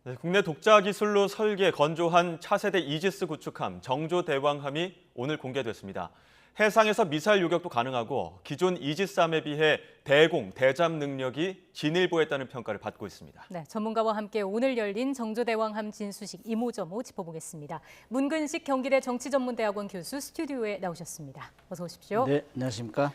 네, 국내 독자 기술로 설계, 건조한 차세대 이지스 구축함 정조대왕함이 오늘 공개됐습니다. 해상에서 미사일 요격도 가능하고 기존 이지스함에 비해 대공, 대잠 능력이 진일보했다는 평가를 받고 있습니다. 네, 전문가와 함께 오늘 열린 정조대왕함 진수식 이모저모 짚어보겠습니다. 문근식 경기대 정치전문대학원 교수 스튜디오에 나오셨습니다. 어서 오십시오. 네, 안녕하십니까?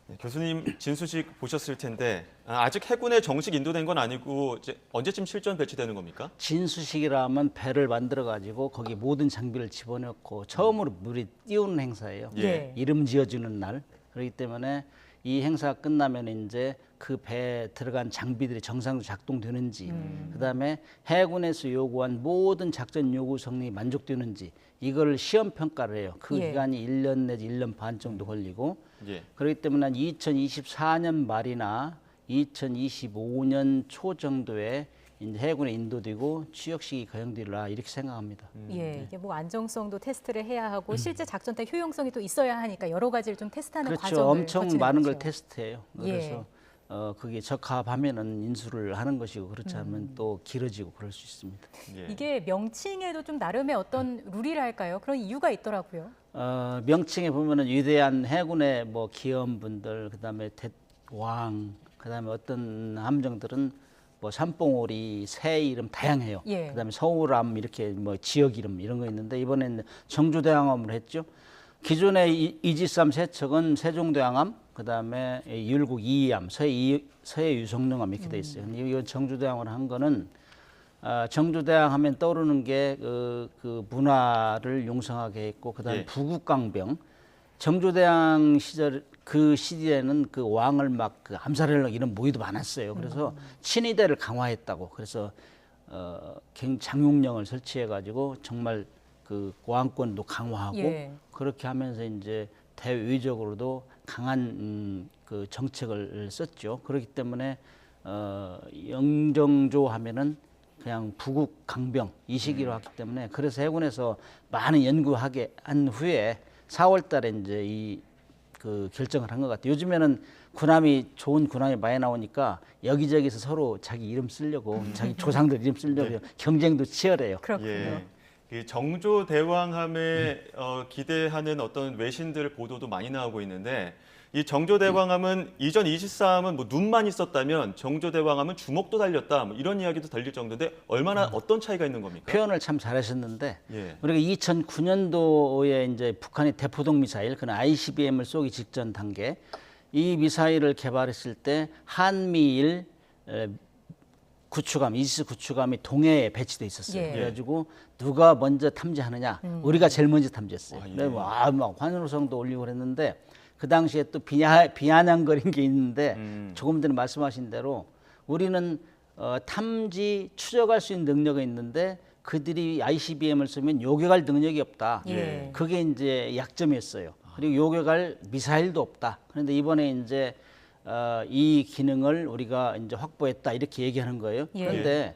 네, 교수님 진수식 보셨을 텐데 아직 해군에 정식 인도된 건 아니고 이제 언제쯤 실전 배치되는 겁니까? 진수식이라 하면 배를 만들어 가지고 거기 모든 장비를 집어넣고 처음으로 물이 띄우는 행사예요. 예. 이름 지어주는 날. 그렇기 때문에 이 행사가 끝나면 이제 그 배에 들어간 장비들이 정상적으로 작동되는지, 그다음에 해군에서 요구한 모든 작전 요구 성능이 만족되는지 이걸 시험 평가를 해요. 그 예. 기간이 1년 내지 1년 반 정도 걸리고 예. 그렇기 때문에 2024년 말이나 2025년 초 정도에 이제 해군에 인도되고 취역식이 거행되리라 이렇게 생각합니다. 예, 이게 뭐 안정성도 테스트를 해야 하고 실제 작전 때 효용성이 또 있어야 하니까 여러 가지를 좀 테스트하는 그렇죠. 과정을 엄청 거치는 많은 걸 거죠. 테스트해요. 예. 그래서 그게 적합하면은 인수를 하는 것이고 그렇지 않으면 또 길어지고 그럴 수 있습니다. 예. 이게 명칭에도 좀 나름의 어떤 룰이랄까요? 그런 이유가 있더라고요. 명칭에 보면은 위대한 해군의 뭐 기원분들, 그다음에 왕, 그다음에 어떤 함정들은 뭐 삼봉오리, 새 이름 다양해요. 예. 그다음에 서울함 이렇게 뭐 지역 이름 이런 거 있는데 이번에는 정조대왕함으로 했죠. 기존의 이지스함 세척은 세종대왕함, 그다음에 율곡 이이함, 서해 유성룡함 이렇게 돼 있어요. 근데 이건 정조대왕으로 한 거는 정조대왕 하면 떠오르는 게 그 문화를 용성하게 했고 그다음에 예. 부국강병. 정조대왕 시절 그 시대에는 그 왕을 막 그 암살하려고 이런 모의도 많았어요. 그래서 친위대를 강화했다고. 그래서 장육령을 설치해 가지고 정말 그 왕권도 강화하고 예. 그렇게 하면서 이제 대외적으로도 강한 그 정책을 썼죠. 그렇기 때문에 영정조 하면은 그냥 부국 강병 이 시기로 했기 때문에 그래서 해군에서 많은 연구하게 한 후에 4월달에 이제 이 그 결정을 한 것 같아요. 요즘에는 군함이 좋은 군함이 많이 나오니까 여기저기서 서로 자기 이름 쓰려고 자기 조상들 이름 쓰려고 경쟁도 치열해요. 그렇군요. 예. 이 정조대왕함에 기대하는 어떤 외신들 보도도 많이 나오고 있는데 이 정조대왕함은 이전 이지스함은 뭐 눈만 있었다면 정조대왕함은 주먹도 달렸다 뭐 이런 이야기도 들릴 정도인데 얼마나 어떤 차이가 있는 겁니까? 표현을 참 잘하셨는데 예. 우리가 2009년도에 이제 북한이 대포동 미사일, 그는 ICBM을 쏘기 직전 단계 이 미사일을 개발했을 때 한미일 구축함, 이지스 구축함이 동해에 배치돼 있었어요. 예. 그래가지고 누가 먼저 탐지하느냐, 우리가 제일 먼저 탐지했어요. 아, 예. 그래서 막 환호성도 올리고 그랬는데 그 당시에 또 비아냥거린 게 있는데 조금 전에 말씀하신 대로 우리는 탐지 추적할 수 있는 능력이 있는데 그들이 ICBM을 쓰면 요격할 능력이 없다. 예. 그게 이제 약점이었어요. 그리고 요격할 미사일도 없다. 그런데 이번에 이제 이 기능을 우리가 이제 확보했다 이렇게 얘기하는 거예요. 예. 그런데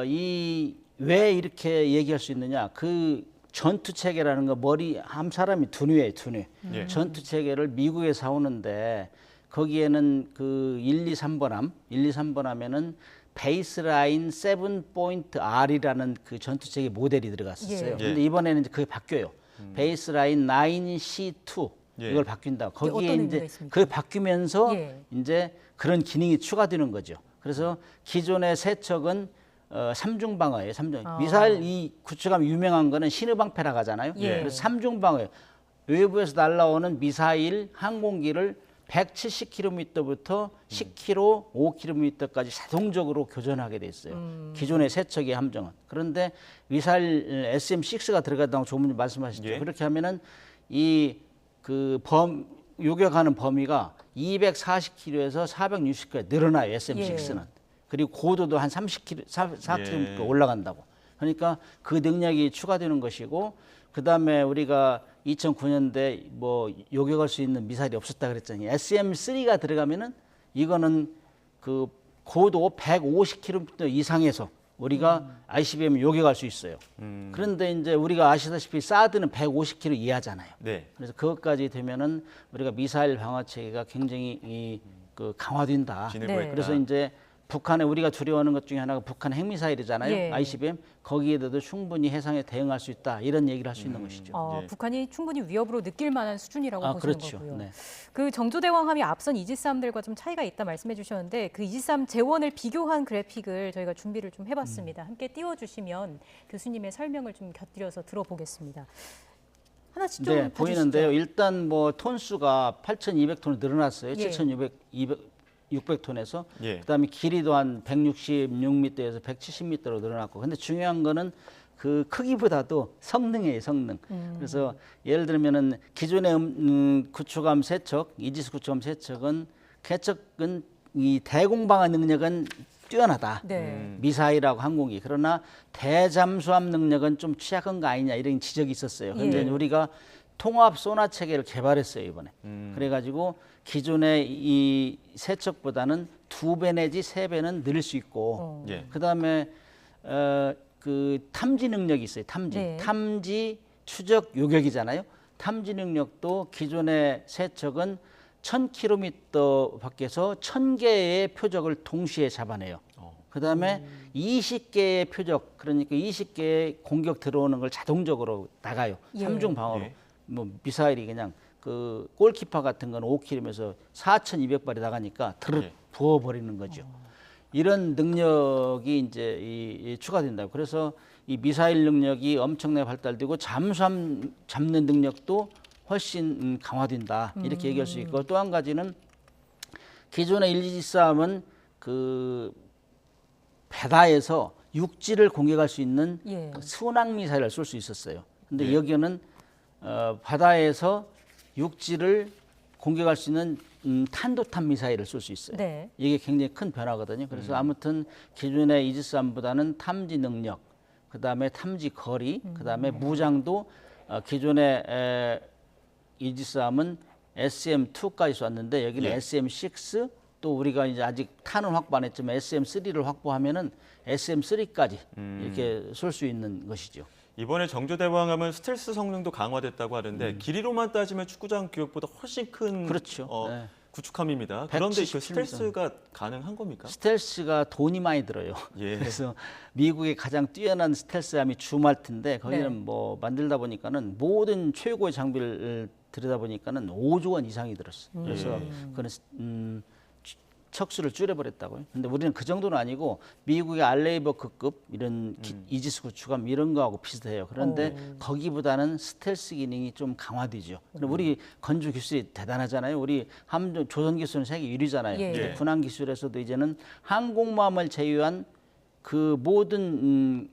이 왜 이렇게 얘기할 수 있느냐? 그 전투 체계라는 거 한 사람이 두뇌예요, 두뇌. 예. 전투 체계를 미국에 사오는데 거기에는 그 1, 2, 3번함, 1, 2, 3번 하면은 베이스라인 7.R이라는 그 전투 체계 모델이 들어갔었어요. 예. 근데 이번에는 이제 그게 바뀌어요. 베이스라인 9C2 예. 이걸 바뀐다. 거기에 어떤 의미가 이제 있습니까? 그게 바뀌면서 예. 이제 그런 기능이 추가되는 거죠. 그래서 기존의 세척은 삼중 방어예요. 미사일 이 구축함 유명한 거는 신의방패라고 하잖아요. 예. 그래서 삼중 방어예요. 외부에서 날라오는 미사일 항공기를 170km부터 10km, 5km까지 자동적으로 교전하게 돼 있어요. 기존의 세척의 함정은. 그런데 미사일 SM-6가 들어갔다고 조금 말씀하셨죠. 예. 그렇게 하면은 요격하는 범위가 240km에서 460km 늘어나요. SM-6는. 그리고 고도도 한 30km, 4km 예. 올라간다고. 그러니까 그 능력이 추가되는 것이고, 그 다음에 우리가 2009년대 뭐 요격할 수 있는 미사일이 없었다 그랬잖아요. SM-3가 들어가면은 이거는 그 고도 150km 이상에서 우리가 ICBM 요격할 수 있어요. 그런데 이제 우리가 아시다시피 사드는 150km 이하잖아요. 네. 그래서 그것까지 되면은 우리가 미사일 방어 체계가 굉장히 그 강화된다. 진일보했다. 네. 그래서 이제 북한에 우리가 두려워하는 것 중에 하나가 북한 핵미사일이잖아요. 예. ICBM. 거기에도 충분히 해상에 대응할 수 있다. 이런 얘기를 할 수 있는 것이죠. 예. 북한이 충분히 위협으로 느낄 만한 수준이라고 보시는 그렇죠. 거고요. 네. 그 정조대왕함이 앞선 이지스함들과 좀 차이가 있다 말씀해 주셨는데 그 이지스함 재원을 비교한 그래픽을 저희가 준비를 좀 해봤습니다. 함께 띄워주시면 교수님의 설명을 좀 곁들여서 들어보겠습니다. 하나씩 좀 네, 봐주시죠. 보이는데요. 일단 뭐 톤수가 8,200톤이 늘어났어요. 예. 600톤에서 예. 그다음에 길이도 한 166m에서 170m로 늘어났고. 근데 중요한 거는 그 크기보다도 성능이에요, 성능. 그래서 예를 들면은 기존의 구축함 세 척, 이지스 구축함 세 척은 개척은 이 대공방어 능력은 뛰어나다. 네. 미사일하고 항공기. 그러나 대잠수함 능력은 좀 취약한 거 아니냐 이런 지적이 있었어요. 그런데 예. 우리가 통합 소나 체계를 개발했어요 이번에. 그래가지고 기존의 이 세척보다는 2배 내지 3배는 늘릴 수 있고. 예. 그다음에 그 탐지 능력이 있어요. 탐지. 네. 탐지 추적 요격이잖아요. 탐지 능력도 기존의 세척은 1,000km 밖에서 1,000개의 표적을 동시에 잡아내요. 그다음에 20개의 표적, 그러니까 20개의 공격 들어오는 걸 자동적으로 나가요. 예. 삼중 방어로. 예. 뭐 미사일이 그냥 그 골키퍼 같은 건 5km에서 4,200발이 나가니까 드르 예. 부어버리는 거죠. 이런 능력이 이제 이 추가된다고. 그래서 이 미사일 능력이 엄청나게 발달되고 잠수함 잡는 능력도 훨씬 강화된다. 이렇게 얘기할 수 있고 또 한 가지는 기존의 일지함은 그 배다에서 육지를 공격할 수 있는 예. 순항 미사일을 쏠 수 있었어요. 근데 예. 여기는 바다에서 육지를 공격할 수 있는 탄도탄 미사일을 쏠 수 있어요. 네. 이게 굉장히 큰 변화거든요. 그래서 아무튼 기존의 이지스함보다는 탐지 능력, 그다음에 탐지 거리, 그다음에 무장도 기존의 이지스함은 SM2까지 쐈는데 여기는 예. SM6 또 우리가 이제 아직 탄은 확보 안 했지만 SM3를 확보하면은 SM3까지 이렇게 쏠 수 있는 것이죠. 이번에 정조대왕함은 스텔스 성능도 강화됐다고 하는데 길이로만 따지면 축구장 규격보다 훨씬 큰 그렇죠. 네. 구축함입니다. 그런데 그 177m. 스텔스가 가능한 겁니까? 스텔스가 돈이 많이 들어요. 예. 그래서 미국의 가장 뛰어난 스텔스함이 주말트인데 거기는 네. 뭐 만들다 보니까는 모든 최고의 장비를 들여다 보니까는 5조 원 이상이 들었어요. 그래서 그는 척수를 줄여버렸다고요. 근데 우리는 그 정도는 아니고 미국의 알레이버크급 이런 이지스 구축함 이런 거하고 비슷해요. 그런데 거기보다는 스텔스 기능이 좀 강화되죠. 그럼 우리 건조 기술이 대단하잖아요. 우리 함정 조선 기술은 세계 1위잖아요. 예. 근데 군함 기술에서도 이제는 항공모함을 제외한 그 모든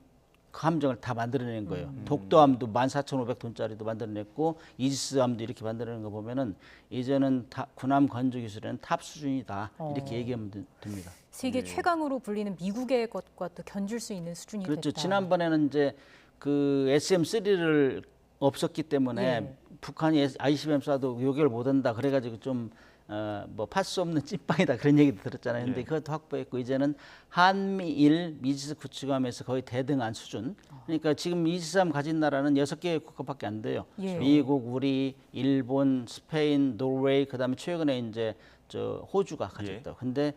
그 함정을 다 만들어낸 거예요. 독도함도 14,500톤짜리도 만들어냈고 이지스함도 이렇게 만들어낸 거 보면은 이제는 군함 건조 기술에는 탑 수준이다 이렇게 얘기하면 됩니다. 세계 최강으로 불리는 미국의 것과 또 견줄 수 있는 수준이 그렇죠. 됐다. 지난번에는 이제 그 SM3를 없었기 때문에 예. 북한이 ICBM 쏴도 요격을 못한다 그래가지고 좀 뭐 팔 수 없는 찐빵이다 그런 얘기도 들었잖아요. 근데 예. 그것도 확보했고 이제는 한미일 미지스 구축함에서 거의 대등한 수준. 그러니까 지금 이지스함 가진 나라는 6개의 국가밖에 안 돼요. 예. 미국, 우리, 일본, 스페인, 노르웨이, 그다음에 최근에 이제 저 호주가 가졌다. 근데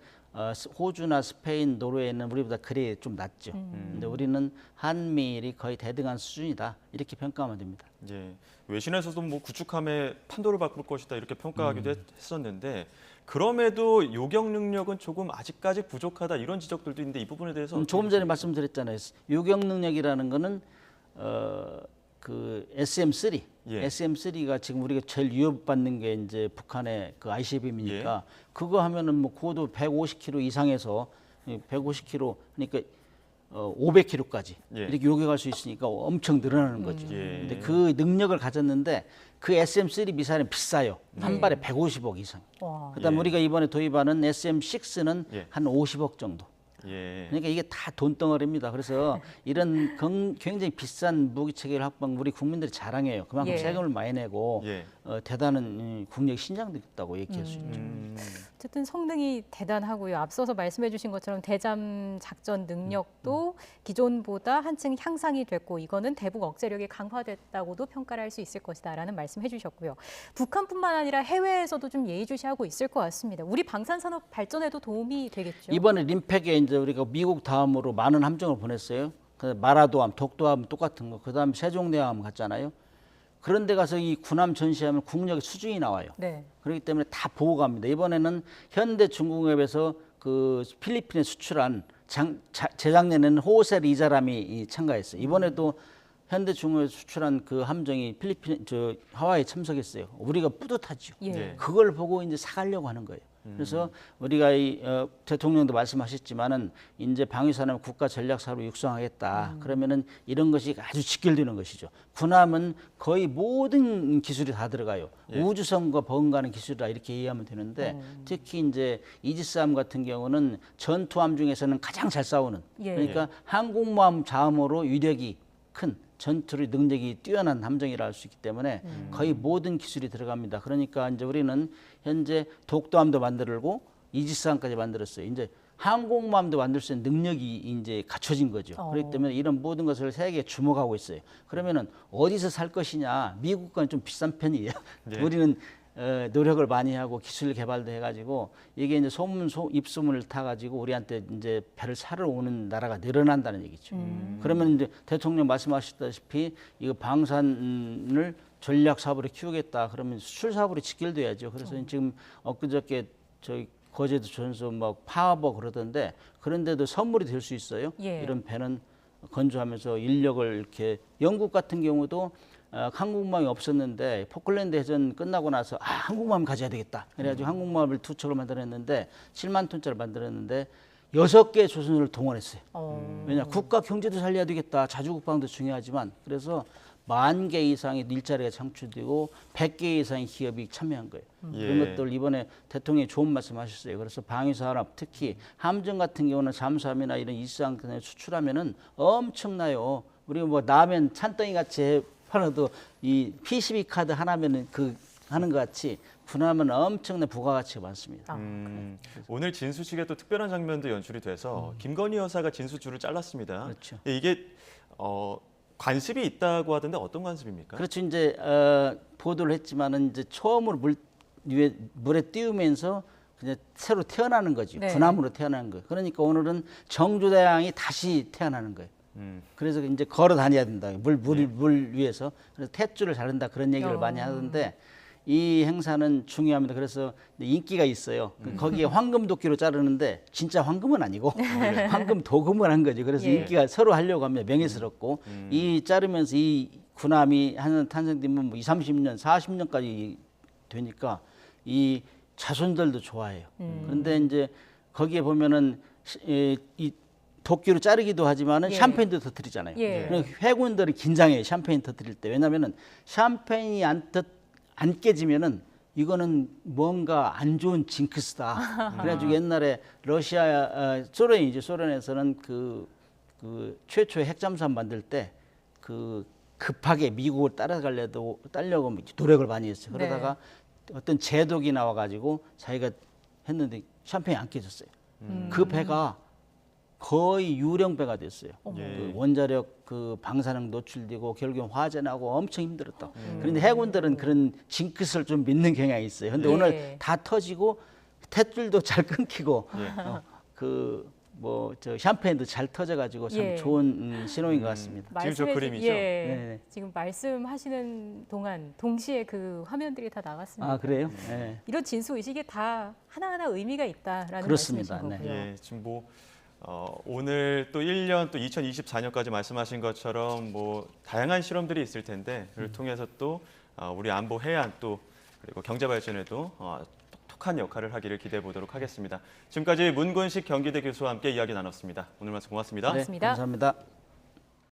호주나 스페인, 노르웨이는 우리보다 그래 좀 낮죠. 근데 우리는 한미일이 거의 대등한 수준이다 이렇게 평가하면 됩니다. 예. 외신에서도 뭐 구축함에 판도를 바꿀 것이다 이렇게 평가하기도 했었는데 그럼에도 요격 능력은 조금 아직까지 부족하다 이런 지적들도 있는데 이 부분에 대해서 조금 전에 말씀드렸잖아요. 요격 능력이라는 거는 그 SM3, 예. SM3가 지금 우리가 제일 위협받는 게 이제 북한의 그 ICBM이니까 그거 하면은 뭐 고도 150km 이상에서 150km 그러니까 500km까지 예. 이렇게 요격할 수 있으니까 엄청 늘어나는 거죠. 예. 근데 그 능력을 가졌는데 그 SM3 미사일은 비싸요. 한 발에 150억 이상. 와. 그다음 에 예. 우리가 이번에 도입하는 SM6는 예. 한 50억 정도. 예. 그러니까 이게 다 돈덩어리입니다. 그래서 이런 굉장히 비싼 무기 체계를 확보한 우리 국민들이 자랑해요. 그만큼 예. 세금을 많이 내고 예. 대단한 국력 신장도 있다고 얘기할 수 있죠. 어쨌든 성능이 대단하고요. 앞서서 말씀해 주신 것처럼 대잠 작전 능력도 기존보다 한층 향상이 됐고 이거는 대북 억제력이 강화됐다고도 평가를 할 수 있을 것이다라는 말씀해 주셨고요. 북한뿐만 아니라 해외에서도 좀 예의주시하고 있을 것 같습니다. 우리 방산산업 발전에도 도움이 되겠죠. 이번에 림팩에 이제 우리가 미국 다음으로 많은 함정을 보냈어요. 그 마라도함, 독도함 똑같은 거. 그다음에 세종대왕함 갔잖아요. 그런데 가서 이 군함 전시하면 국력의 수준이 나와요. 네. 그렇기 때문에 다 보고 갑니다. 이번에는 현대중공업에서 그 필리핀에 수출한 재작년에는 호셀 이자람이 참가했어요. 이번에도 현대중공업에 수출한 그 함정이 필리핀 하와이에 참석했어요. 우리가 뿌듯하죠. 예. 네. 그걸 보고 이제 사가려고 하는 거예요. 그래서 우리가 대통령도 말씀하셨지만은 이제 방위산업 국가 전략 사업을 육성하겠다. 그러면은 이런 것이 아주 직결되는 것이죠. 군함은 거의 모든 기술이 다 들어가요. 예. 우주선과 버금가는 기술이다 이렇게 이해하면 되는데 특히 이제 이지스함 같은 경우는 전투함 중에서는 가장 잘 싸우는. 예. 그러니까 항공모함 자음으로 위력이 큰 전투의 능력이 뛰어난 함정이라 할 수 있기 때문에 거의 모든 기술이 들어갑니다. 그러니까 이제 우리는 현재 독도함도 만들고 이지스함까지 만들었어요. 이제 항공모함도 만들 수 있는 능력이 이제 갖춰진 거죠. 그렇기 때문에 이런 모든 것을 세계에 주목하고 있어요. 그러면은 어디서 살 것이냐? 미국과는 좀 비싼 편이에요. 네. 우리는 노력을 많이 하고 기술 개발도 해가지고 이게 이제 입소문을 타가지고 우리한테 이제 배를 사러 오는 나라가 늘어난다는 얘기죠. 그러면 이제 대통령 말씀하셨다시피 이거 방산을 전략 사업으로 키우겠다. 그러면 수출 사업으로 직결돼야죠. 그래서 지금 엊그저께 저희 거제도 전서 막 파업하고 그러던데 그런데도 선물이 될 수 있어요. 예. 이런 배는 건조하면서 인력을 이렇게 영국 같은 경우도 항공모함이 없었는데 포클랜드 해전 끝나고 나서 항공모함 가져야 되겠다. 그래가지고 항공모함을 2척을 만들었는데 7만 톤짜리 만들었는데 6개의 조선을 동원했어요. 왜냐 국가 경제도 살려야 되겠다. 자주국방도 중요하지만 그래서 10,000개 이상의 일자리가 창출되고 100개 이상의 기업이 참여한 거예요. 예. 그런 것들 이번에 대통령이 좋은 말씀하셨어요. 그래서 방위산업 특히 함정 같은 경우는 잠수함이나 이런 이수상 수출하면은 엄청나요. 우리 뭐 라면 찬덩이 같이 팔아도 이 PCB 카드 하나면은 그 하는 것 같이 군함은 엄청난 부가가치가 많습니다. 오늘 진수식에 또 특별한 장면도 연출이 돼서 김건희 여사가 진수줄을 잘랐습니다. 그렇죠. 이게 관습이 있다고 하던데 어떤 관습입니까? 그렇죠. 이제 보도를 했지만은 이제 처음으로 물에 띄우면서 그냥 새로 태어나는 거죠. 네. 군함으로 태어나는 거예요. 그러니까 오늘은 정조대왕이 다시 태어나는 거예요. 그래서 이제 걸어 다녀야 된다. 물 위에서. 그래서 탯줄을 자른다 그런 얘기를 많이 하던데 이 행사는 중요합니다. 그래서 인기가 있어요. 거기에 황금 도끼로 자르는데 진짜 황금은 아니고 황금 도금을 한 거죠. 그래서 예. 인기가 서로 하려고 하면 명예스럽고 이 자르면서 이 군함이 한 탄생되면 뭐 20, 30년, 40년까지 되니까 이 자손들도 좋아해요. 그런데 이제 거기에 보면은 이 도끼로 자르기도 하지만은 예. 샴페인도 터뜨리잖아요. 예. 그러니까 해군들이 긴장해요. 샴페인 터뜨릴 때. 왜냐면은 샴페인이 안 깨지면은 이거는 뭔가 안 좋은 징크스다. 그래가지고 옛날에 소련에서는 그 최초의 핵잠수함 만들 때 그 급하게 미국을 따라가려고 노력을 많이 했어요. 그러다가 어떤 제독이 나와가지고 자기가 했는데 샴페인이 안 깨졌어요. 그 배가 거의 유령배가 됐어요. 예. 그 원자력 그 방사능 노출되고 결국엔 화재나고 엄청 힘들었다. 그런데 해군들은 그런 징크스를 좀 믿는 경향이 있어요. 근데 예. 오늘 다 터지고 탯줄도 잘 끊기고 예. 저 샴페인도 잘 터져가지고 참 예. 좋은 신호인 것 같습니다. 지금 저 그림이죠? 예. 네네. 지금 말씀하시는 동안 동시에 그 화면들이 다 나갔습니다. 아 그래요? 네. 이런 진수 의식에 다 하나하나 의미가 있다라는 그렇습니다. 말씀이신 거고요. 예, 지금 오늘 또 1년 또 2024년까지 말씀하신 것처럼 다양한 실험들이 있을 텐데 그를 통해서 또 우리 안보 해안 또 그리고 경제 발전에도 똑똑한 역할을 하기를 기대해 보도록 하겠습니다. 지금까지 문근식 경기대 교수와 함께 이야기 나눴습니다. 오늘 말씀 고맙습니다. 고맙습니다. 감사합니다.